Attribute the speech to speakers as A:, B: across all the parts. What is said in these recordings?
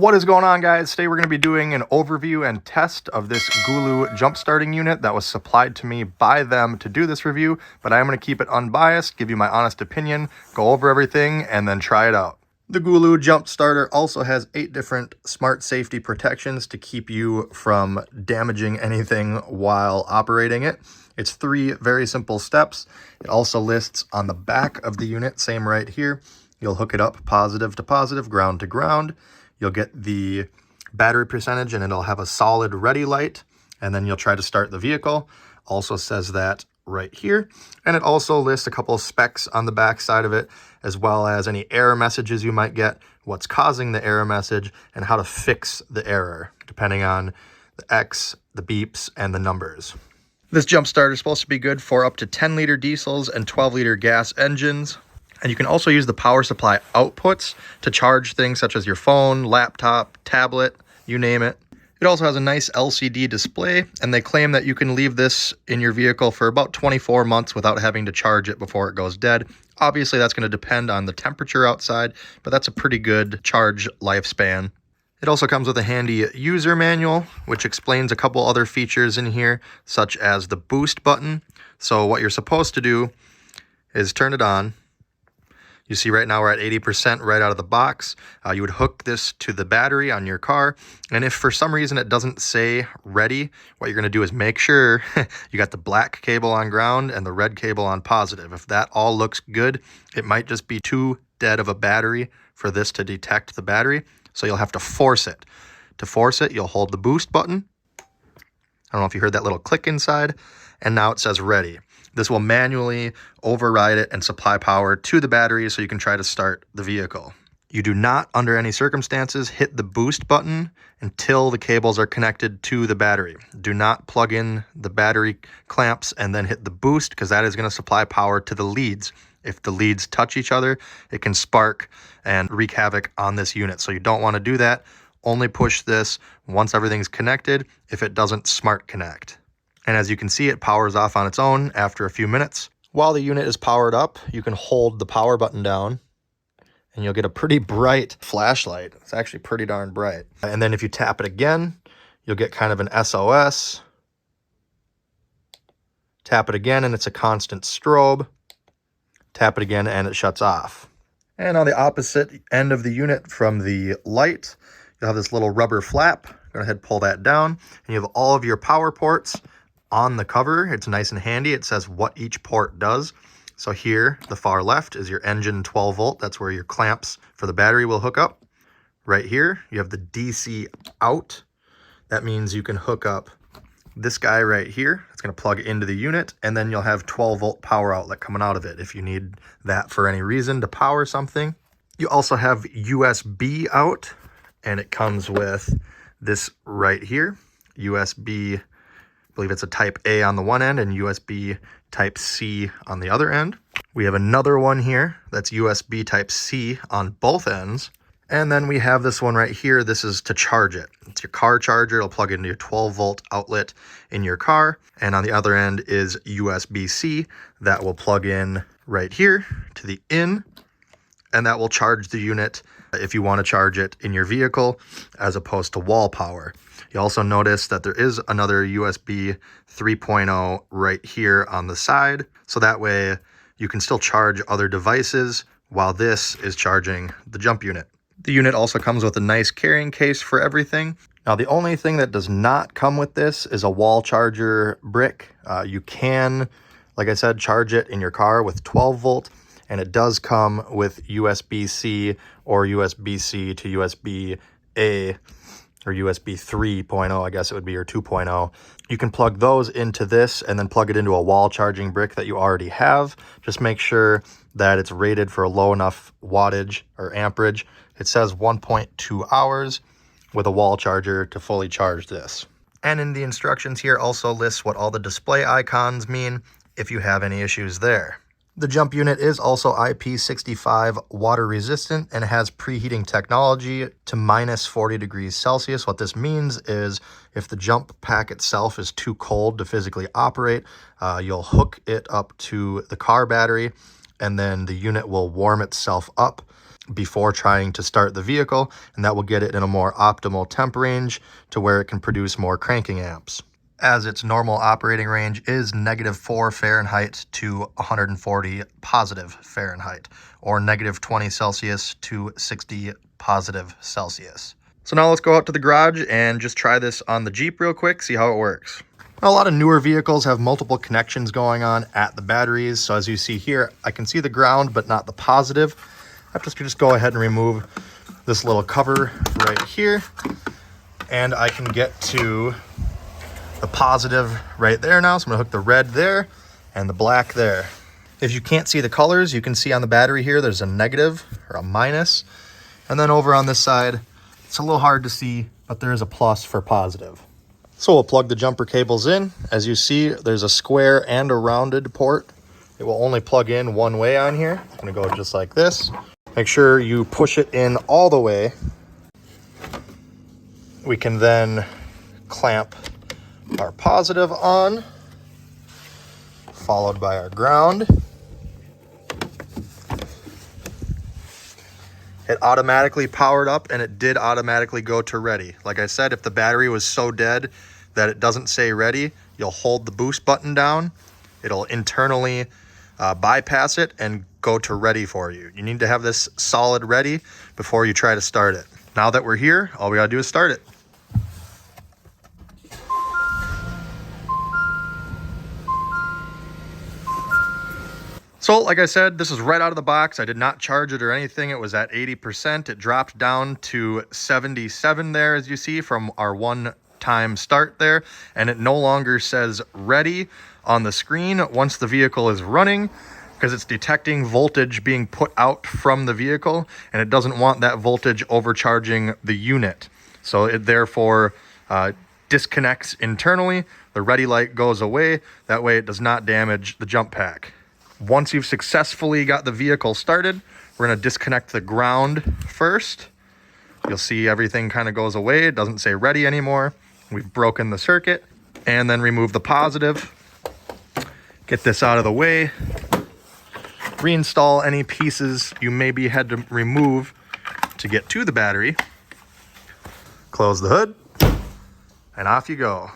A: What is going on, guys? Today we're going to be doing an overview and test of this GOOLOO jump starting unit that was supplied to me by them to do this review, but I am going to keep it unbiased, give you my honest opinion, go over everything, and then try it out. The GOOLOO jump starter also has 8 different smart safety protections to keep you from damaging anything while operating it. It's 3 very simple steps. It also lists on the back of the unit, same right here. You'll hook it up positive to positive, ground to ground. You'll get the battery percentage and it'll have a solid ready light, and then you'll try to start the vehicle. Also says that right here. And it also lists a couple of specs on the back side of it, as well as any error messages you might get, what's causing the error message, and how to fix the error, depending on the X, the beeps, and the numbers. This jump starter is supposed to be good for up to 10-liter diesels and 12-liter gas engines. And you can also use the power supply outputs to charge things such as your phone, laptop, tablet, you name it. It also has a nice LCD display, and they claim that you can leave this in your vehicle for about 24 months without having to charge it before it goes dead. Obviously, that's going to depend on the temperature outside, but that's a pretty good charge lifespan. It also comes with a handy user manual, which explains a couple other features in here, such as the boost button. So what you're supposed to do is turn it on. You see right now we're at 80% right out of the box. You would hook this to the battery on your car, and if for some reason it doesn't say ready, what you're going to do is make sure you got the black cable on ground and the red cable on positive. If that all looks good, it might just be too dead of a battery for this to detect the battery, so you'll have to force it. To force it, you'll hold the boost button. I don't know if you heard that little click inside, and now it says ready. This will manually override it and supply power to the battery so you can try to start the vehicle. You do not, under any circumstances, hit the boost button until the cables are connected to the battery. Do not plug in the battery clamps and then hit the boost, because that is going to supply power to the leads. If the leads touch each other, it can spark and wreak havoc on this unit. So you don't want to do that. Only push this once everything's connected if it doesn't smart connect. And as you can see, it powers off on its own after a few minutes. While the unit is powered up, you can hold the power button down and you'll get a pretty bright flashlight. It's actually pretty darn bright. And then if you tap it again, you'll get kind of an SOS. Tap it again and it's a constant strobe. Tap it again and it shuts off. And on the opposite end of the unit from the light, you'll have this little rubber flap. Go ahead and pull that down, and you have all of your power ports on the cover. It's nice and handy. It says what each port does. So here, the far left is your engine 12 volt. That's where your clamps for the battery will hook up. Right here, you have the DC out. That means you can hook up this guy right here. It's going to plug into the unit, and then you'll have 12 volt power outlet coming out of it if you need that for any reason to power something. You also have USB out, and it comes with this right here, USB, I believe it's a type A on the one end and USB type C on the other end. We have another one here that's USB type C on both ends. And then we have this one right here. This is to charge it. It's your car charger. It'll plug into your 12 volt outlet in your car. And on the other end is USB-C that will plug in right here to the in, and that will charge the unit if you want to charge it in your vehicle as opposed to wall power. You also notice that there is another USB 3.0 right here on the side, so that way you can still charge other devices while this is charging the jump unit. The unit also comes with a nice carrying case for everything. Now, the only thing that does not come with this is a wall charger brick. You can, like I said, charge it in your car with 12 volt, and it does come with USB-C or USB-C to USB-A, or USB 3.0, I guess it would be, or 2.0. You can plug those into this and then plug it into a wall charging brick that you already have. Just make sure that it's rated for a low enough wattage or amperage. It says 1.2 hours with a wall charger to fully charge this. And in the instructions here also lists what all the display icons mean if you have any issues there. The jump unit is also IP65 water resistant and has preheating technology to minus 40 degrees Celsius. What this means is if the jump pack itself is too cold to physically operate, you'll hook it up to the car battery, and then the unit will warm itself up before trying to start the vehicle, and that will get it in a more optimal temp range to where it can produce more cranking amps, as its normal operating range is -4 Fahrenheit to 140 positive Fahrenheit, or -20 Celsius to 60 positive Celsius. So now let's go out to the garage and just try this on the Jeep real quick, see how it works. A lot of newer vehicles have multiple connections going on at the batteries. So as you see here, I can see the ground, but not the positive. I have to just go ahead and remove this little cover right here, and I can get to the positive right there now. So I'm gonna hook the red there and the black there. If you can't see the colors, you can see on the battery here, there's a negative or a minus. And then over on this side, it's a little hard to see, but there is a plus for positive. So we'll plug the jumper cables in. As you see, there's a square and a rounded port. It will only plug in one way on here. I'm gonna go just like this. Make sure you push it in all the way. We can then clamp our positive on, followed by our ground. It automatically powered up, and it did automatically go to ready. Like I said, if the battery was so dead that it doesn't say ready, you'll hold the boost button down. It'll internally bypass it and go to ready for you. You need to have this solid ready before you try to start it. Now that we're here, all we gotta do is start it. So like I said, this is right out of the box. I did not charge it or anything. It was at 80%. It dropped down to 77 there, as you see, from our one-time start there. And it no longer says ready on the screen once the vehicle is running, because it's detecting voltage being put out from the vehicle, and it doesn't want that voltage overcharging the unit. So it therefore disconnects internally. The ready light goes away. That way it does not damage the jump pack. Once you've successfully got the vehicle started, we're going to disconnect the ground first. You'll see everything kind of goes away. It doesn't say ready anymore. We've broken the circuit, and then remove the positive. Get this out of the way. Reinstall any pieces you maybe had to remove to get to the battery. Close the hood, and off you go.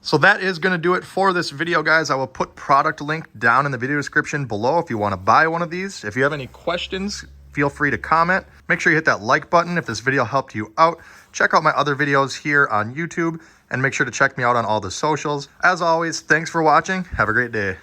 A: So that is going to do it for this video, guys. I will put product link down in the video description below if you want to buy one of these. If you have any questions, feel free to comment. Make sure you hit that like button if this video helped you out. Check out my other videos here on YouTube, and make sure to check me out on all the socials. As always, thanks for watching. Have a great day.